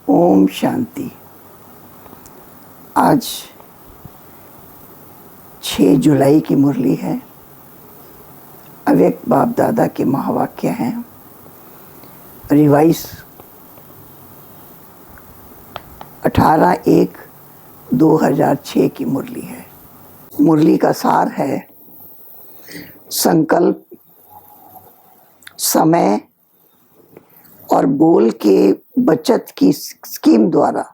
ओम शांति। आज 6 जुलाई की मुरली है। अव्यक्त बाप दादा के महावाक्य हैं। रिवाइज 18/1/2006 की मुरली है। मुरली का सार है संकल्प, समय और बोल के बचत की स्कीम द्वारा।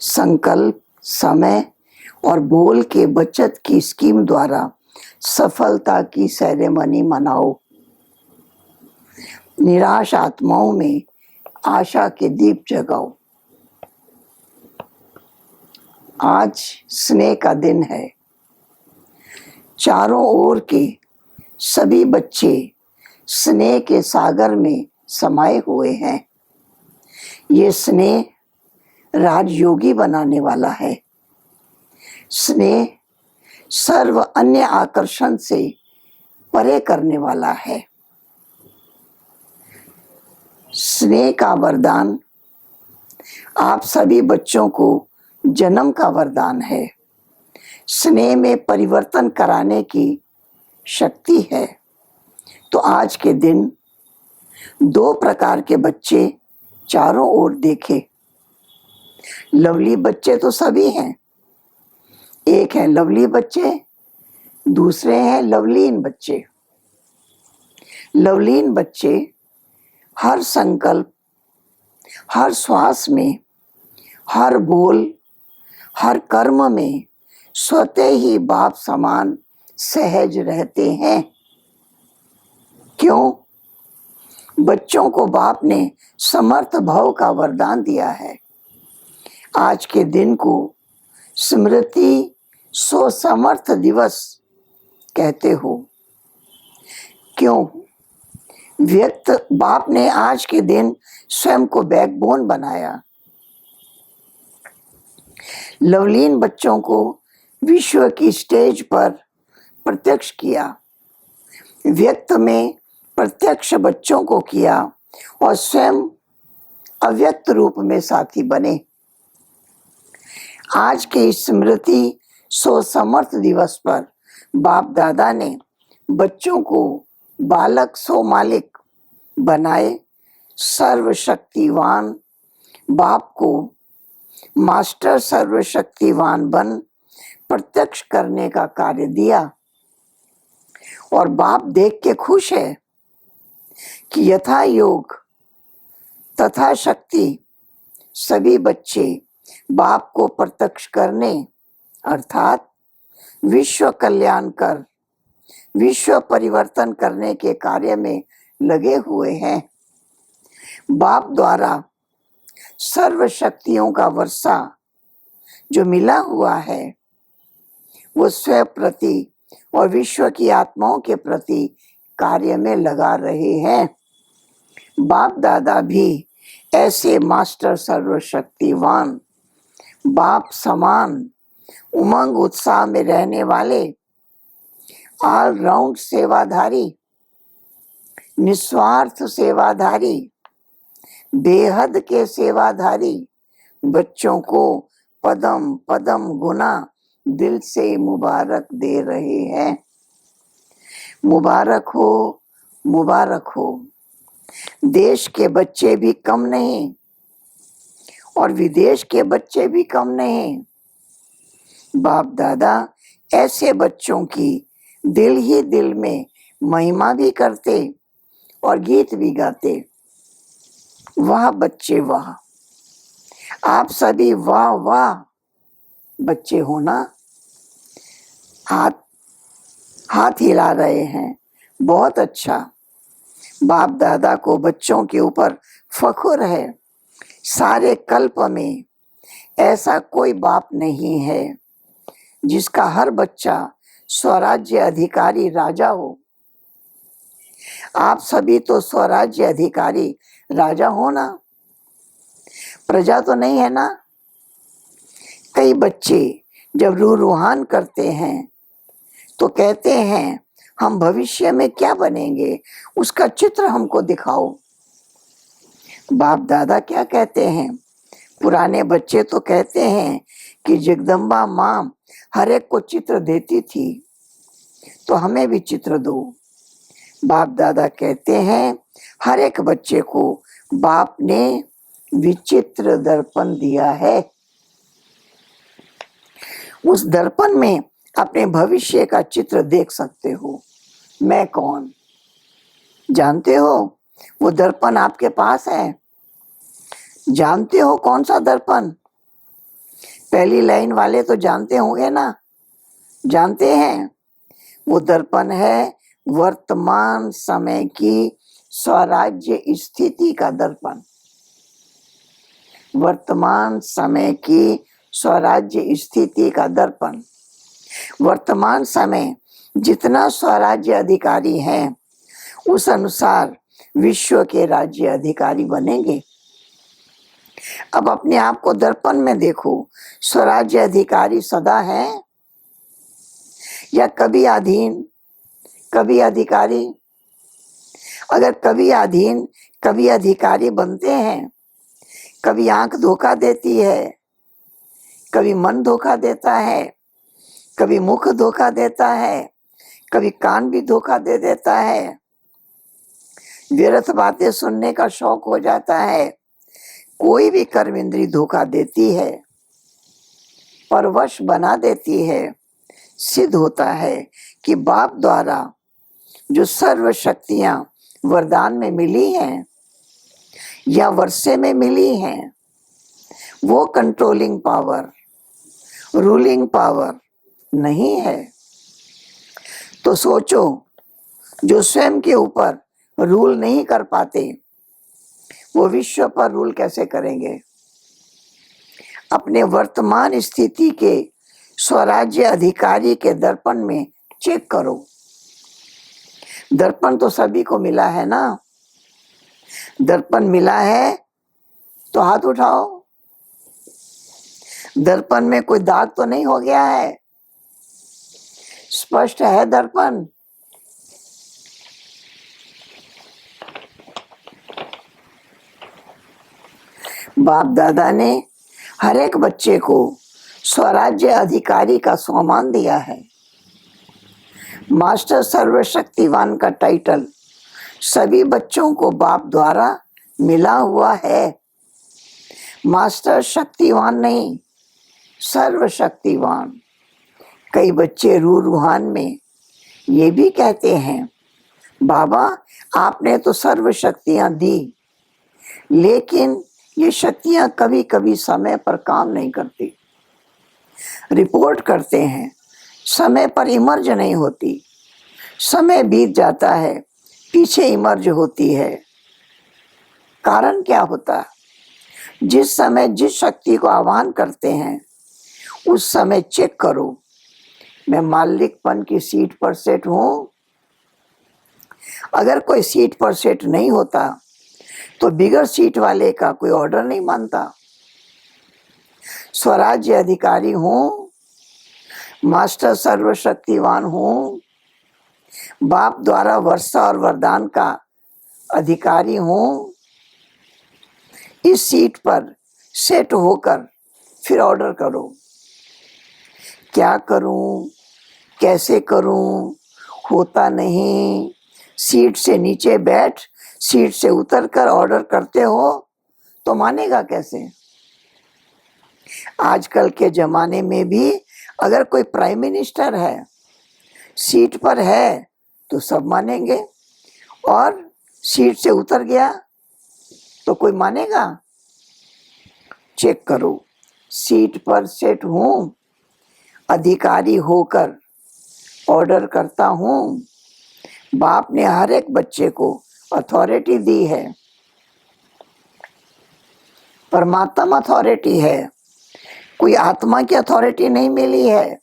संकल्प, समय और बोल के बचत की स्कीम द्वारा सफलता की सेरेमनी मनाओ। निराश आत्माओं में आशा के दीप जगाओ। आज स्नेह का दिन है। चारों ओर के सभी बच्चे स्नेह के सागर में समाये हुए हैं। ये स्नेह राजयोगी बनाने वाला है। स्नेह सर्व अन्य आकर्षण से परे करने वाला है। स्नेह का वरदान आप सभी बच्चों को जन्म का वरदान है। स्नेह में परिवर्तन कराने की शक्ति है। तो आज के दिन 2 प्रकार के बच्चे चारों ओर देखे। लवली बच्चे तो सभी हैं। एक है लवली बच्चे, दूसरे हैं लवलीन बच्चे। लवलीन बच्चे हर संकल्प, हर श्वास में, हर बोल, हर कर्म में स्वतः ही बाप समान सहज रहते हैं। क्यों? बच्चों को बाप ने समर्थ भाव का वरदान दिया है। आज के दिन को स्मृति समर्थ दिवस कहते हो। क्यों? व्यक्त बाप ने आज के दिन स्वयं को बैकबोन बनाया। लवलीन बच्चों को विश्व की स्टेज पर प्रत्यक्ष किया। व्यक्त में प्रत्यक्ष बच्चों को किया और स्वयं अव्यक्त रूप में साथी बने। आज के स्मृति समर्थ दिवस पर बाप दादा ने बच्चों को बालक सो मालिक बनाए। सर्वशक्तिवान बाप को मास्टर सर्वशक्तिवान बन प्रत्यक्ष करने का कार्य दिया। और बाप देख के खुश है कि यथा योग तथा शक्ति सभी बच्चे बाप को प्रत्यक्ष करने अर्थात विश्व कल्याण कर विश्व परिवर्तन करने के कार्य में लगे हुए हैं। बाप द्वारा सर्व शक्तियों का वर्षा जो मिला हुआ है वो स्वयं प्रति और विश्व की आत्माओं के प्रति कार्य में लगा रहे हैं। बाप दादा भी ऐसे मास्टर सर्वशक्तिवान बाप समान उमंग उत्साह में रहने वाले ऑलराउंड सेवाधारी, निस्वार्थ सेवाधारी, बेहद के सेवाधारी बच्चों को पदम पदम गुना दिल से मुबारक दे रहे हैं। मुबारक हो, मुबारक हो। देश के बच्चे भी कम नहीं और विदेश के बच्चे भी कम नहीं। बाप दादा ऐसे बच्चों की दिल ही दिल में महिमा भी करते और गीत भी गाते। वाह बच्चे वाह, आप सभी वाह वाह बच्चे हो ना। हाथ हिला रहे हैं, बहुत अच्छा। बाप दादा को बच्चों के ऊपर फख्र है। सारे कल्प में ऐसा कोई बाप नहीं है जिसका हर बच्चा स्वराज्य अधिकारी राजा हो। आप सभी तो स्वराज्य अधिकारी राजा हो ना, प्रजा तो नहीं है ना। कई बच्चे जब रूहान करते हैं तो कहते हैं हम भविष्य में क्या बनेंगे, उसका चित्र हमको दिखाओ। बाप दादा क्या कहते हैं? पुराने बच्चे तो कहते हैं कि जगदम्बा माँ हर एक को चित्र देती थी, तो हमें भी चित्र दो। बाप दादा कहते हैं हर एक बच्चे को बाप ने विचित्र दर्पण दिया है। उस दर्पण में अपने भविष्य का चित्र देख सकते हो। मैं कौन जानते हो? वो दर्पण आपके पास है। जानते हो कौन सा दर्पण? पहली लाइन वाले तो जानते होंगे ना? जानते हैं? वो दर्पण है वर्तमान समय की स्वराज्य स्थिति का दर्पण। वर्तमान समय की स्वराज्य स्थिति का दर्पण। वर्तमान समय जितना स्वराज्य अधिकारी हैं, उस अनुसार विश्व के राज्य अधिकारी बनेंगे। अब अपने आप को दर्पण में देखो, स्वराज्य अधिकारी सदा है या कभी अधीन, कभी अधिकारी? अगर कभी अधीन कभी अधिकारी बनते हैं, कभी आंख धोखा देती है, कभी मन धोखा देता है, कभी मुख धोखा देता है, कभी कान भी धोखा दे देता है, व्यर्थ बातें सुनने का शौक हो जाता है, कोई भी कर्म इंद्री धोखा देती है, परवश बना देती है। सिद्ध होता है कि बाप द्वारा जो सर्व शक्तियां वरदान में मिली हैं या वर्षे में मिली हैं, वो कंट्रोलिंग पावर, रूलिंग पावर नहीं है। तो सोचो, जो स्वयं के ऊपर रूल नहीं कर पाते, वो विश्व पर रूल कैसे करेंगे? अपने वर्तमान स्थिति के स्वराज्य अधिकारी के दर्पण में चेक करो। दर्पण तो सभी को मिला है ना? दर्पण मिला है तो हाथ उठाओ। दर्पण में कोई दाग तो नहीं हो गया है? स्पष्ट है दर्पण? बाप दादा ने हर एक बच्चे को स्वराज्य अधिकारी का सम्मान दिया है। मास्टर सर्वशक्तिवान का टाइटल सभी बच्चों को बाप द्वारा मिला हुआ है। मास्टर शक्तिवान नहीं, सर्वशक्तिवान। कई बच्चे रूहान में ये भी कहते हैं, बाबा आपने तो सर्व शक्तियां दी, लेकिन ये शक्तियां कभी कभी समय पर काम नहीं करती। रिपोर्ट करते हैं, समय पर इमर्ज नहीं होती। समय बीत जाता है, पीछे इमर्ज होती है। कारण क्या होता? जिस समय जिस शक्ति को आह्वान करते हैं, उस समय चेक करो, मैं मालिकपन की सीट पर सेट हूं। अगर कोई सीट पर सेट नहीं होता तो बिगर सीट वाले का कोई ऑर्डर नहीं मानता। स्वराज्य अधिकारी हूं, मास्टर सर्वशक्तिवान हूं, बाप द्वारा वर्षा और वरदान का अधिकारी हूं। इस सीट पर सेट होकर फिर ऑर्डर करो, क्या करूं, कैसे करूं, होता नहीं। सीट से नीचे बैठ, सीट से उतरकर ऑर्डर करते हो तो मानेगा कैसे? आजकल के जमाने में भी अगर कोई प्राइम मिनिस्टर है, सीट पर है, तो सब मानेंगे, और सीट से उतर गया तो कोई मानेगा? चेक करो, सीट पर सेट हूं, अधिकारी होकर ऑर्डर करता हूं। बाप ने हर एक बच्चे को अथॉरिटी दी है। परमात्मा अथॉरिटी है, कोई आत्मा की अथॉरिटी नहीं मिली है,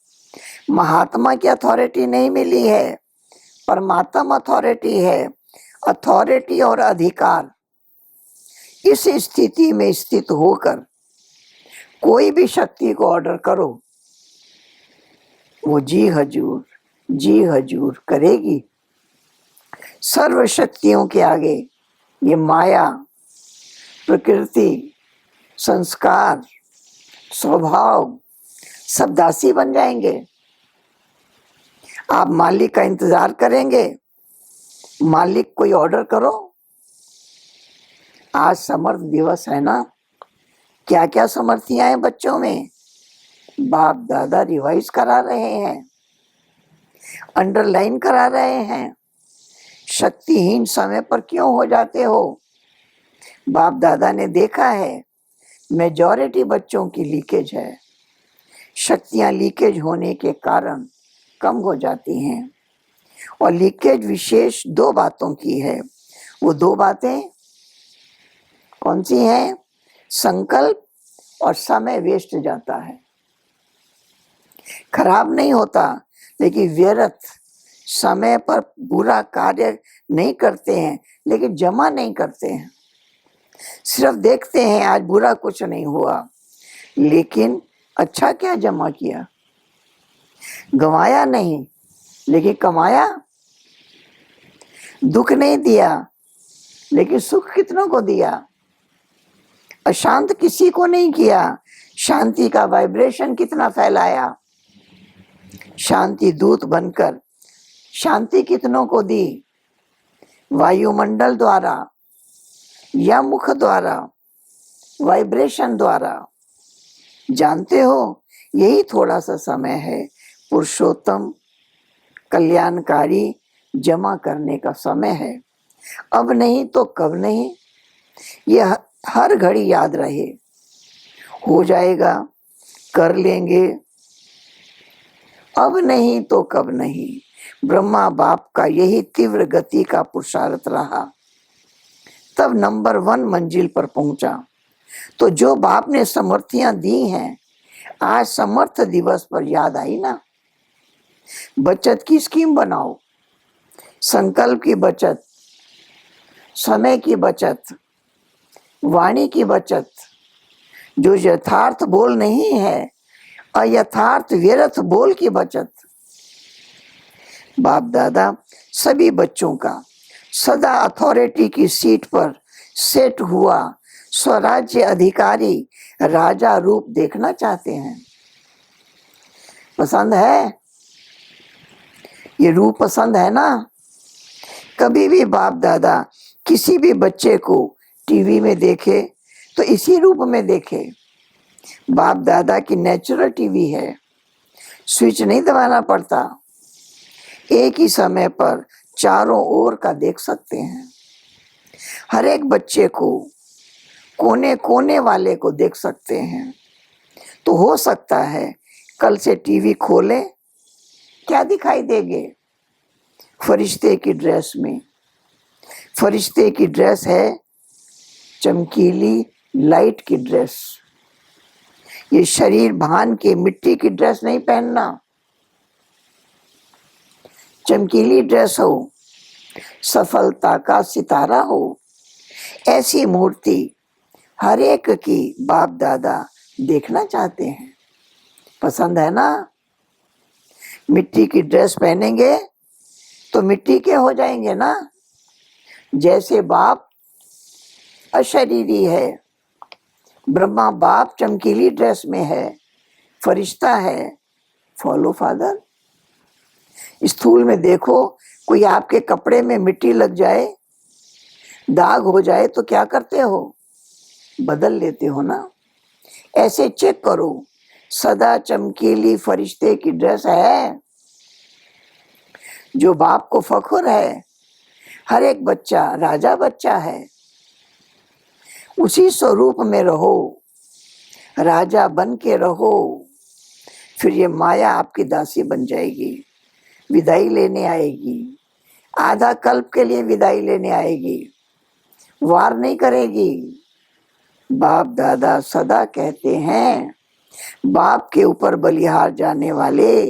महात्मा की अथॉरिटी नहीं मिली है, परमात्मा अथॉरिटी है। अथॉरिटी और अधिकार इस स्थिति में स्थित होकर कोई भी शक्ति को ऑर्डर करो, वो जी हजूर करेगी। सर्व शक्तियों के आगे ये माया प्रकृति, संस्कार, स्वभाव सब दासी बन जाएंगे। आप मालिक का इंतजार करेंगे, मालिक कोई ऑर्डर करो। आज समर्थ दिवस है ना, क्या क्या समर्थियां हैं बच्चों में। बाप दादा रिवाइज करा रहे हैं, अंडरलाइन करा रहे हैं। शक्तिहीन समय पर क्यों हो जाते हो? बाप दादा ने देखा है मेजॉरिटी बच्चों की लीकेज है। शक्तियां लीकेज होने के कारण कम हो जाती हैं। और लीकेज विशेष 2 बातों की है। वो 2 बातें कौन सी हैं? संकल्प और समय वेस्ट जाता है। खराब नहीं होता, लेकिन व्यर्थ समय पर बुरा कार्य नहीं करते हैं, लेकिन जमा नहीं करते हैं। सिर्फ देखते हैं आज बुरा कुछ नहीं हुआ, लेकिन अच्छा क्या जमा किया? गंवाया नहीं, लेकिन कमाया। दुख नहीं दिया, लेकिन सुख कितनों को दिया। अशांत किसी को नहीं किया, शांति का वाइब्रेशन कितना फैलाया। शांति दूत बनकर शांति कितनों को दी, वायुमंडल द्वारा या मुख द्वारा, वाइब्रेशन द्वारा। जानते हो, यही थोड़ा सा समय है पुरुषोत्तम कल्याणकारी जमा करने का समय है। अब नहीं तो कब नहीं, यह हर घड़ी याद रहे। हो जाएगा, कर लेंगे, अब नहीं तो कब नहीं। ब्रह्मा बाप का यही तीव्र गति का पुरुषार्थ रहा, तब नंबर 1 मंजिल पर पहुंचा। तो जो बाप ने समर्थियां दी हैं, आज समर्थ दिवस पर याद आई ना। बचत की स्कीम बनाओ, संकल्प की बचत, समय की बचत, वाणी की बचत। जो यथार्थ बोल नहीं है, अयथार्थ व्यर्थ बोल की बचत। बाप दादा सभी बच्चों का सदा अथॉरिटी की सीट पर सेट हुआ स्वराज्य अधिकारी राजा रूप देखना चाहते हैं। पसंद है? ये रूप पसंद है ना? कभी भी बाप दादा किसी भी बच्चे को टीवी में देखे तो इसी रूप में देखे। बाप दादा की नेचुरल टीवी है, स्विच नहीं दबाना पड़ता। एक ही समय पर चारों ओर का देख सकते हैं। हर एक बच्चे को, कोने कोने वाले को देख सकते हैं। तो हो सकता है कल से टीवी खोले, क्या दिखाई देंगे? फरिश्ते की ड्रेस में। फरिश्ते की ड्रेस है चमकीली लाइट की ड्रेस। ये शरीर भान के मिट्टी की ड्रेस नहीं पहनना, चमकीली ड्रेस हो, सफलता का सितारा हो। ऐसी मूर्ति हर एक की बाप दादा देखना चाहते हैं। पसंद है ना? मिट्टी की ड्रेस पहनेंगे तो मिट्टी के हो जाएंगे ना। जैसे बाप अशरीरी है, ब्रह्मा बाप चमकीली ड्रेस में है, फरिश्ता है, फॉलो फादर। स्थूल में देखो, कोई आपके कपड़े में मिट्टी लग जाए, दाग हो जाए तो क्या करते हो? बदल लेते हो ना। ऐसे चेक करो, सदा चमकीली फरिश्ते की ड्रेस है। जो बाप को फख्र है, हर एक बच्चा राजा बच्चा है। उसी स्वरूप में रहो, राजा बन के रहो। फिर ये माया आपकी दासी बन जाएगी, विदाई लेने आएगी। आधा कल्प के लिए विदाई लेने आएगी, वार नहीं करेगी। बाप दादा सदा कहते हैं, बाप के ऊपर बलिहार जाने वाले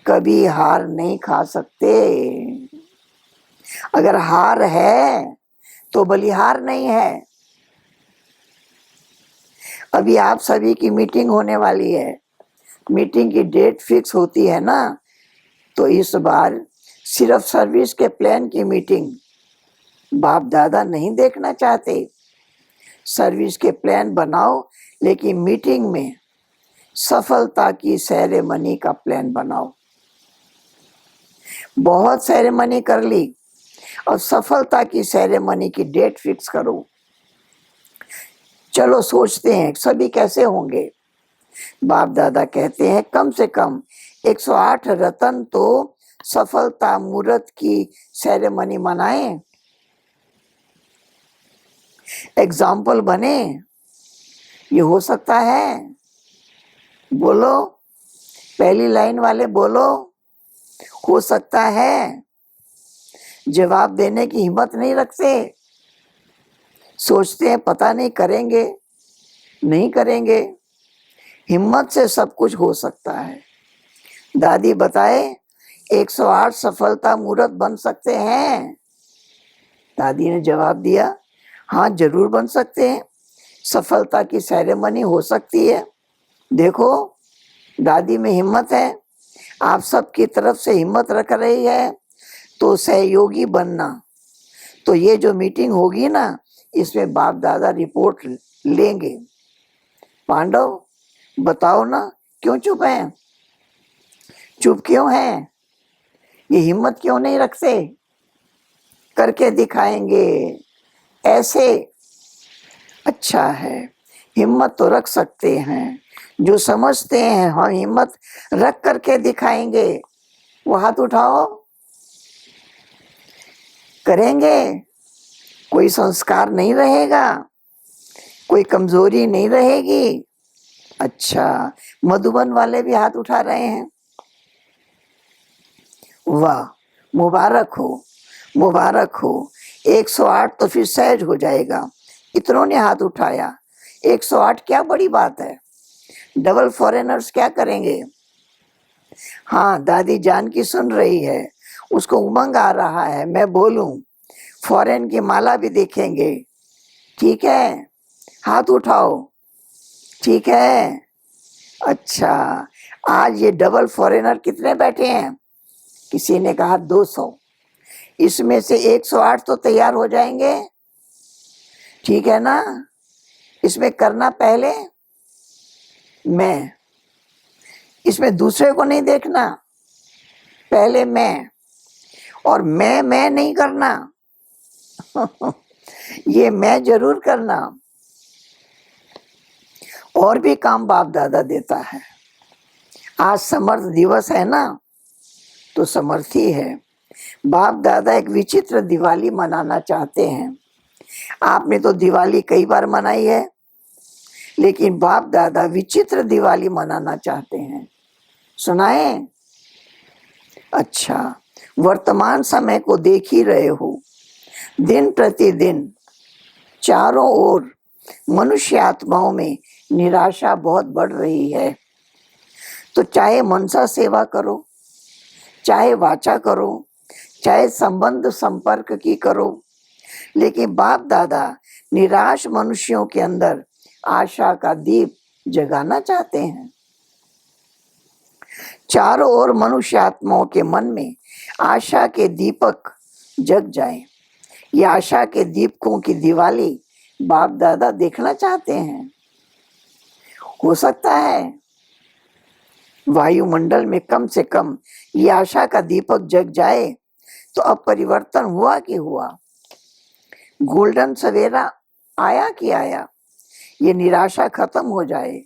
कभी हार नहीं खा सकते। अगर हार है तो बलिहार नहीं है। अभी आप सभी की मीटिंग होने वाली है, मीटिंग की डेट फिक्स होती है ना। तो इस बार सिर्फ सर्विस के प्लान की मीटिंग बाप दादा नहीं देखना चाहते। सर्विस के प्लान बनाओ, लेकिन मीटिंग में सफलता की सेरेमनी का प्लान बनाओ। बहुत सेरेमनी कर ली, और सफलता की सेरेमनी की डेट फिक्स करो। चलो सोचते हैं सभी कैसे होंगे। बाप दादा कहते हैं कम से कम 108 रत्न तो सफलता मुहूर्त की सेरेमनी मनाएं, एग्जाम्पल बने। ये हो सकता है? बोलो, पहली लाइन वाले बोलो, हो सकता है? जवाब देने की हिम्मत नहीं रखते, सोचते हैं पता नहीं करेंगे नहीं करेंगे। हिम्मत से सब कुछ हो सकता है। दादी बताए 108 सफलता मुहूर्त बन सकते हैं। दादी ने जवाब दिया, हाँ जरूर बन सकते हैं, सफलता की सेरेमनी हो सकती है। देखो, दादी में हिम्मत है, आप सबकी तरफ से हिम्मत रख रही है, तो सहयोगी बनना। तो ये जो मीटिंग होगी ना, इसमें बाप दादा रिपोर्ट लेंगे। पांडव बताओ ना, क्यों चुप हैं? चुप क्यों हैं? ये हिम्मत क्यों नहीं रखते? करके दिखाएंगे ऐसे। अच्छा है, हिम्मत तो रख सकते हैं। जो समझते हैं हम हिम्मत रख करके दिखाएंगे, वो हाथ उठाओ। करेंगे? कोई संस्कार नहीं रहेगा, कोई कमजोरी नहीं रहेगी। अच्छा, मधुबन वाले भी हाथ उठा रहे हैं। वाह, मुबारक हो, मुबारक हो। 108 तो फिर सहज हो जाएगा। इतनों ने हाथ उठाया, 108 क्या बड़ी बात है। डबल फॉरेनर्स क्या करेंगे? हाँ, दादी जानकी सुन रही है, उसको उमंग आ रहा है, मैं बोलूं फॉरेन की माला भी देखेंगे। ठीक है, हाथ उठाओ। ठीक है। अच्छा, आज ये डबल फॉरेनर कितने बैठे हैं? किसी ने कहा 200। इसमें से 108 तो तैयार हो जाएंगे। ठीक है ना? इसमें करना पहले मैं, इसमें दूसरे को नहीं देखना, पहले मैं। और मैं नहीं करना ये मैं जरूर करना। और भी काम बाप दादा देता है। आज समर्थ दिवस है ना, तो समर्थी है। बाप दादा एक विचित्र दिवाली मनाना चाहते हैं। आपने तो दिवाली कई बार मनाई है, लेकिन बाप दादा विचित्र दिवाली मनाना चाहते हैं। सुनाए? अच्छा, वर्तमान समय को देख ही रहे हो, दिन प्रतिदिन चारों ओर मनुष्य आत्माओं में निराशा बहुत बढ़ रही है। तो चाहे मनसा सेवा करो, चाहे वाचा करो, चाहे संबंध संपर्क की करो, लेकिन बाप दादा निराश मनुष्यों के अंदर आशा का दीप जगाना चाहते हैं। चारों ओर मनुष्य आत्माओं के मन में आशा के दीपक जग जाए। ये आशा के दीपकों की दिवाली बाप दादा देखना चाहते हैं। हो सकता है वायुमंडल में कम से कम ये आशा का दीपक जग जाए, तो अब परिवर्तन हुआ कि हुआ। गोल्डन सवेरा आया कि आया। ये निराशा खत्म हो जाए।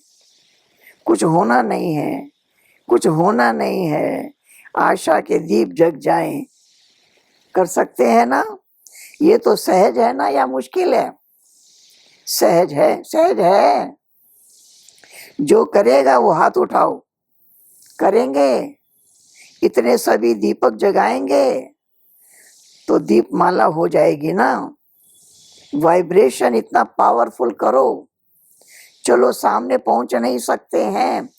कुछ होना नहीं है, कुछ होना नहीं है, आशा के दीप जग जाएं। कर सकते हैं ना? ये तो सहज है ना या मुश्किल है? सहज है, सहज है। जो करेगा वो हाथ उठाओ। करेंगे? इतने सभी दीपक जगाएंगे तो दीपमाला हो जाएगी ना। वाइब्रेशन इतना पावरफुल करो। चलो सामने पहुंच नहीं सकते हैं,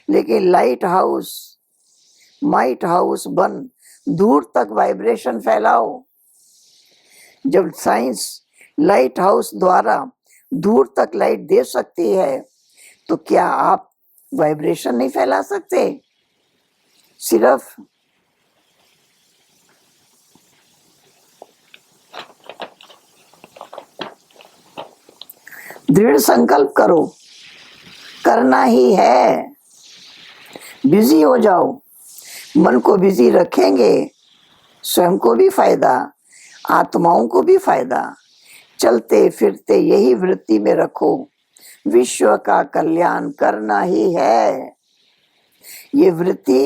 लेकिन लाइट हाउस, माइट हाउस बन दूर तक वाइब्रेशन फैलाओ। जब साइंस लाइट हाउस द्वारा दूर तक लाइट दे सकती है, तो क्या आप वाइब्रेशन नहीं फैला सकते? सिर्फ दृढ़ संकल्प करो, करना ही है। बिजी हो जाओ, मन को बिजी रखेंगे, स्वयं को भी फायदा, आत्माओं को भी फायदा। चलते फिरते यही वृत्ति में रखो, विश्व का कल्याण करना ही है। ये वृत्ति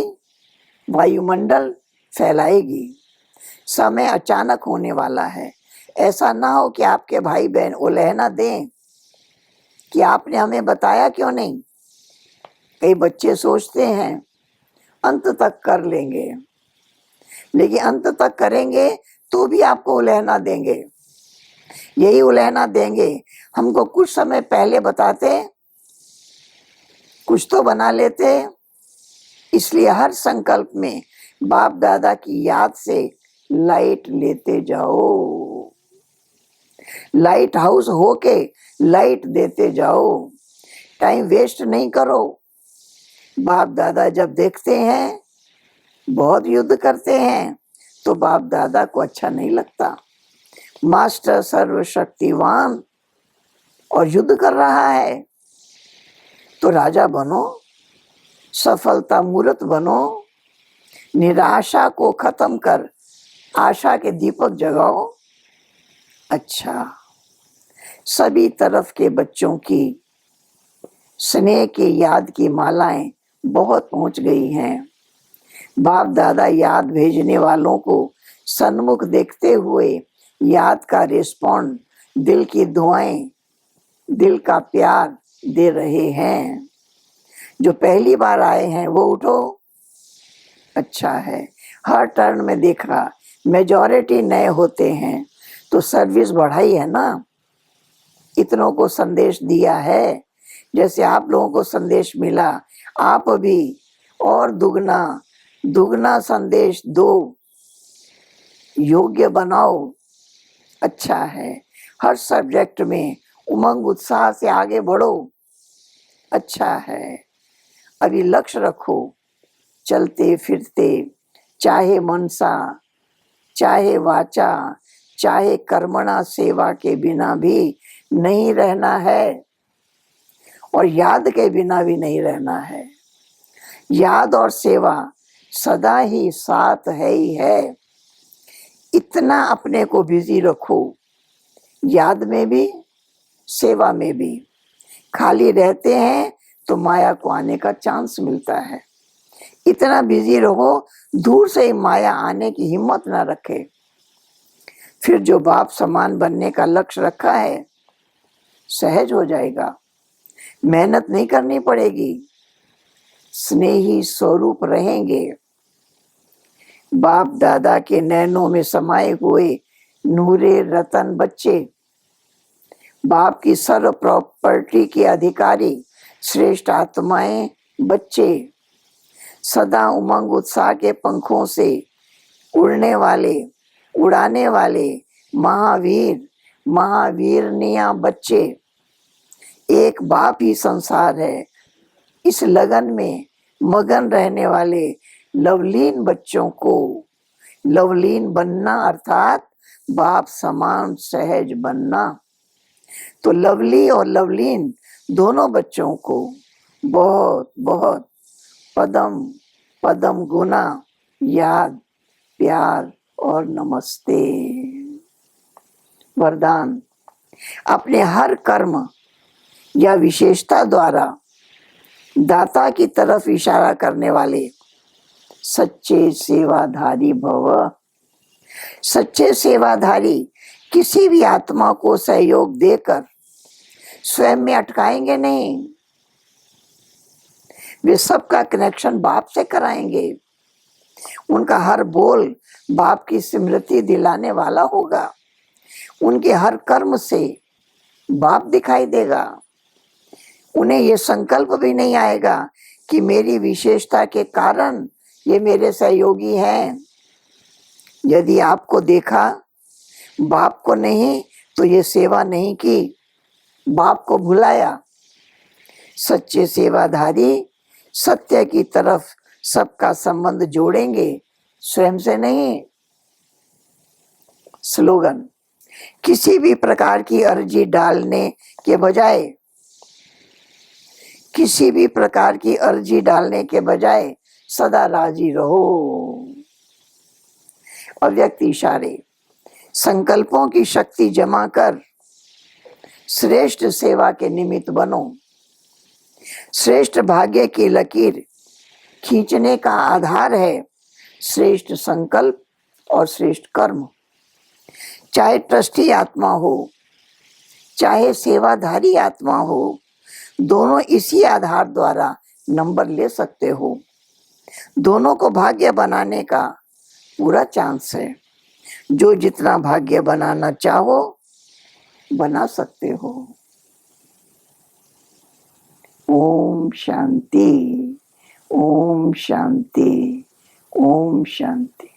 वायुमंडल फैलाएगी। समय अचानक होने वाला है। ऐसा ना हो कि आपके भाई बहन उलहना दें कि आपने हमें बताया क्यों नहीं। कई बच्चे सोचते हैं अंत तक कर लेंगे, लेकिन अंत तक करेंगे तो भी आपको उलहना देंगे। यही उलहना देंगे, हमको कुछ समय पहले बताते, कुछ तो बना लेते। इसलिए हर संकल्प में बाप दादा की याद से लाइट लेते जाओ, लाइट हाउस होके लाइट देते जाओ। टाइम वेस्ट नहीं करो। बाप दादा जब देखते हैं बहुत युद्ध करते हैं तो बाप दादा को अच्छा नहीं लगता। मास्टर सर्वशक्तिवान और युद्ध कर रहा है तो राजा बनो, सफलता मूर्त बनो, निराशा को खत्म कर आशा के दीपक जगाओ। अच्छा, सभी तरफ के बच्चों की स्नेह की याद की मालाएं बहुत पहुंच गई हैं। बाप दादा याद भेजने वालों को सन्मुख देखते हुए याद का रिस्पॉन्ड, दिल की दुआएं, दिल का प्यार दे रहे हैं। जो पहली बार आए हैं वो उठो। अच्छा है, हर टर्न में देखा मेजॉरिटी नए होते हैं तो सर्विस बढ़ाई है ना। इतनों को संदेश दिया है, जैसे आप लोगों को संदेश मिला, आप भी और दुगना दुगना संदेश दो, योग्य बनाओ। अच्छा है, हर सब्जेक्ट में उमंग उत्साह से आगे बढ़ो। अच्छा है, अभी लक्ष्य रखो, चलते फिरते चाहे मनसा चाहे वाचा चाहे कर्मणा सेवा के बिना भी नहीं रहना है और याद के बिना भी नहीं रहना है। याद और सेवा सदा ही साथ है ही है। इतना अपने को बिजी रखो, याद में भी सेवा में भी। खाली रहते हैं तो माया को आने का चांस मिलता है। इतना बिजी रहो, दूर से ही माया आने की हिम्मत ना रखे। फिर जो बाप समान बनने का लक्ष्य रखा है सहज हो जाएगा, मेहनत नहीं करनी पड़ेगी, स्नेही स्वरूप रहेंगे। बाप दादा के नैनों में समाये हुए नूरे रतन बच्चे, बाप की सर्व प्रॉपर्टी के अधिकारी श्रेष्ठ आत्माएं बच्चे, सदा उमंग उत्साह के पंखों से उड़ने वाले उड़ाने वाले महावीर महावीरनिया बच्चे। एक बाप ही संसार है, इस लगन में मगन रहने वाले लवलीन बच्चों को लवलीन बनना अर्थात बाप समान सहज बनना। तो लवली और लवलीन दोनों बच्चों को बहुत बहुत पदम पदम गुना याद, प्यार और नमस्ते। वरदान, अपने हर कर्म या विशेषता द्वारा दाता की तरफ इशारा करने वाले सच्चे सेवाधारी भव। सच्चे सेवाधारी किसी भी आत्मा को सहयोग देकर स्वयं में अटकाएंगे नहीं, वे सबका कनेक्शन बाप से कराएंगे। उनका हर बोल बाप की स्मृति दिलाने वाला होगा। उनके हर कर्म से बाप दिखाई देगा। उन्हें ये संकल्प भी नहीं आएगा कि मेरी विशेषता के कारण ये मेरे सहयोगी हैं। यदि आपको देखा, बाप को नहीं तो ये सेवा नहीं की, बाप को भुलाया। सच्चे सेवाधारी सत्य की तरफ सबका संबंध जोड़ेंगे, स्वयं से नहीं। स्लोगन, किसी भी प्रकार की अर्जी डालने के बजाय किसी भी प्रकार की अर्जी डालने के बजाय सदा राजी रहो। अव्यक्त इशारे। संकल्पों की शक्ति जमा कर श्रेष्ठ सेवा के निमित्त बनो। श्रेष्ठ भाग्य की लकीर खींचने का आधार है श्रेष्ठ संकल्प और श्रेष्ठ कर्म। चाहे ट्रस्टी आत्मा हो, चाहे सेवाधारी आत्मा हो, दोनों इसी आधार द्वारा नंबर ले सकते हो। दोनों को भाग्य बनाने का पूरा चांस है। जो जितना भाग्य बनाना चाहो बना सकते हो। ओम शांति, ओम शांति, ओम शांति।